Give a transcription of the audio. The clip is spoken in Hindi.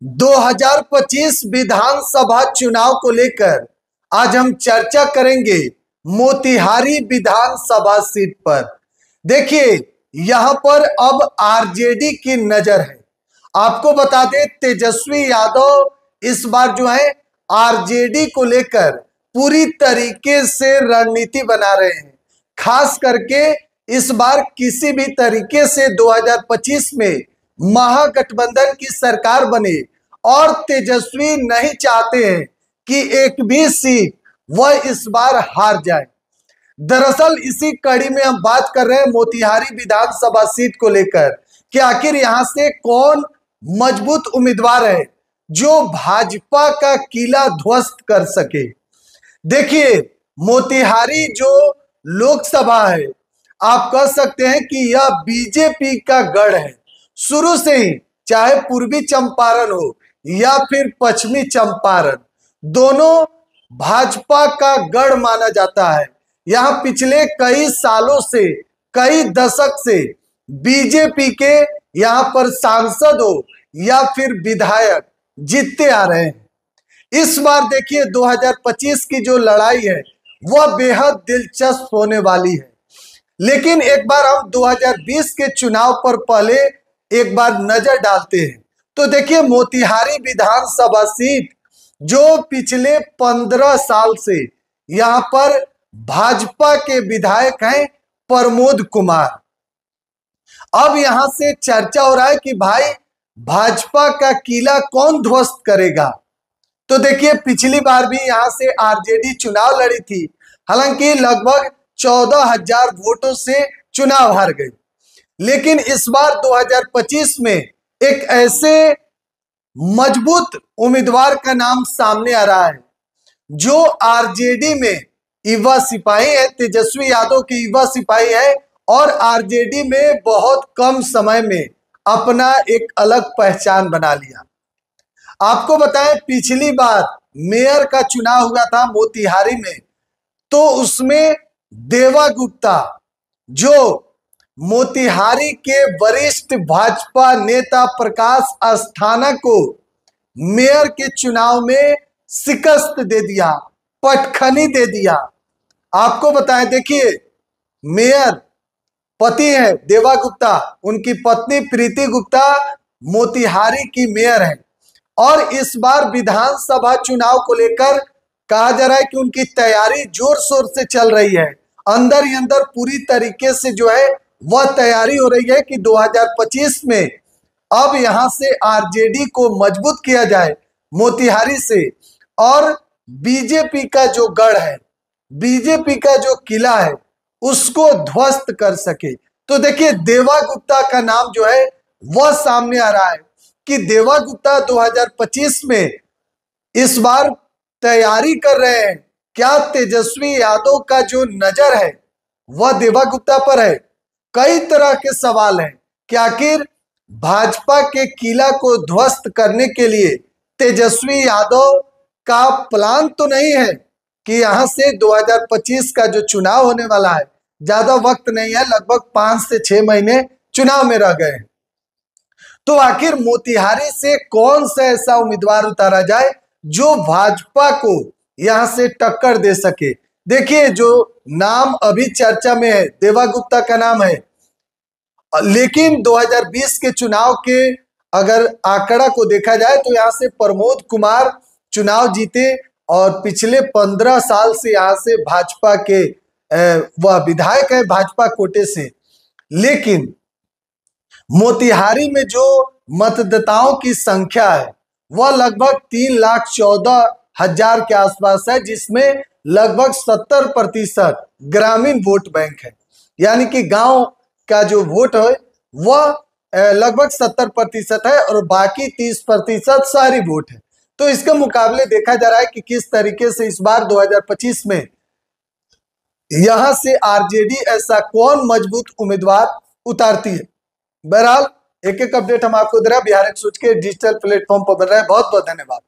2025 विधानसभा चुनाव को लेकर आज हम चर्चा करेंगे मोतिहारी विधानसभा सीट पर। देखिए, यहां पर अब आरजेडी की नजर है। आपको बता दें, तेजस्वी यादव इस बार जो है आरजेडी को लेकर पूरी तरीके से रणनीति बना रहे हैं। खास करके इस बार किसी भी तरीके से 2025 में महागठबंधन की सरकार बने और तेजस्वी नहीं चाहते हैं कि एक भी सीट वह इस बार हार जाए। दरअसल इसी कड़ी में हम बात कर रहे हैं मोतिहारी विधानसभा सीट को लेकर कि आखिर यहां से कौन मजबूत उम्मीदवार है जो भाजपा का किला ध्वस्त कर सके। देखिए, मोतिहारी जो लोकसभा है, आप कह सकते हैं कि यह बीजेपी का गढ़ है। शुरू से ही, चाहे पूर्वी चंपारण हो या फिर पश्चिमी चंपारण, दोनों भाजपा का गढ़ माना जाता है। यहां पिछले कई सालों से, कई दशक से बीजेपी के यहां पर सांसद हो या फिर विधायक जीतते आ रहे हैं। इस बार देखिए 2025 की जो लड़ाई है वह बेहद दिलचस्प होने वाली है। लेकिन एक बार हम 2020 के चुनाव पर पहले एक बार नजर डालते हैं तो देखिए, मोतिहारी विधानसभा सीट जो पिछले 15 साल से यहां पर भाजपा के विधायक हैं प्रमोद कुमार। अब यहां से चर्चा हो रहा है कि भाई भाजपा का किला कौन ध्वस्त करेगा। तो देखिए, पिछली बार भी यहां से आरजेडी चुनाव लड़ी थी, हालांकि लगभग 14,000 वोटों से चुनाव हार गई। लेकिन इस बार 2025 में एक ऐसे मजबूत उम्मीदवार का नाम सामने आ रहा है जो आरजेडी में युवा सिपाही है, तेजस्वी यादव के युवा सिपाही है और आरजेडी में बहुत कम समय में अपना एक अलग पहचान बना लिया। आपको बताएं, पिछली बार मेयर का चुनाव हुआ था मोतिहारी में, तो उसमें देवा गुप्ता जो मोतिहारी के वरिष्ठ भाजपा नेता प्रकाश अस्थाना को मेयर के चुनाव में शिकस्त दे दिया, पटखनी दे दिया। आपको बताएं, देखिए, मेयर पति है देवा गुप्ता, उनकी पत्नी प्रीति गुप्ता मोतिहारी की मेयर है और इस बार विधानसभा चुनाव को लेकर कहा जा रहा है कि उनकी तैयारी जोर शोर से चल रही है। अंदर ही अंदर पूरी तरीके से जो है वह तैयारी हो रही है कि 2025 में अब यहां से आरजेडी को मजबूत किया जाए मोतिहारी से और बीजेपी का जो गढ़ है, बीजेपी का जो किला है, उसको ध्वस्त कर सके। तो देखिए, देवा गुप्ता का नाम जो है वह सामने आ रहा है कि देवा गुप्ता 2025 में इस बार तैयारी कर रहे हैं। क्या तेजस्वी यादव का जो नजर है वह देवा गुप्ता पर है? कई तरह के सवाल हैं कि आखिर भाजपा के किला को ध्वस्त करने के लिए तेजस्वी यादव का प्लान तो नहीं है कि यहां से 2025 का जो चुनाव होने वाला है, ज्यादा वक्त नहीं है, लगभग 5 से 6 महीने चुनाव में रह गए हैं। तो आखिर मोतिहारी से कौन सा ऐसा उम्मीदवार उतारा जाए जो भाजपा को यहां से टक्कर दे सके। देखिए, जो नाम अभी चर्चा में है देवा गुप्ता का नाम है, लेकिन 2020 के चुनाव के अगर आंकड़ा को देखा जाए तो यहां से प्रमोद कुमार चुनाव जीते और पिछले 15 साल से यहां से भाजपा के वह विधायक है भाजपा कोटे से। लेकिन मोतिहारी में जो मतदाताओं की संख्या है वह लगभग 3,14,000 के आसपास है, जिसमें लगभग 70% ग्रामीण वोट बैंक है। यानी कि गांव का जो वोट है वह लगभग 70% है और बाकी 30% शहरी वोट है। तो इसके मुकाबले देखा जा रहा है कि किस तरीके से इस बार 2025 में यहां से आरजेडी ऐसा कौन मजबूत उम्मीदवार उतारती है। बहरहाल एक एक अपडेट हम आपको दे रहे हैं। बिहार 100 के डिजिटल प्लेटफॉर्म पर बन रहा है। बहुत बहुत धन्यवाद।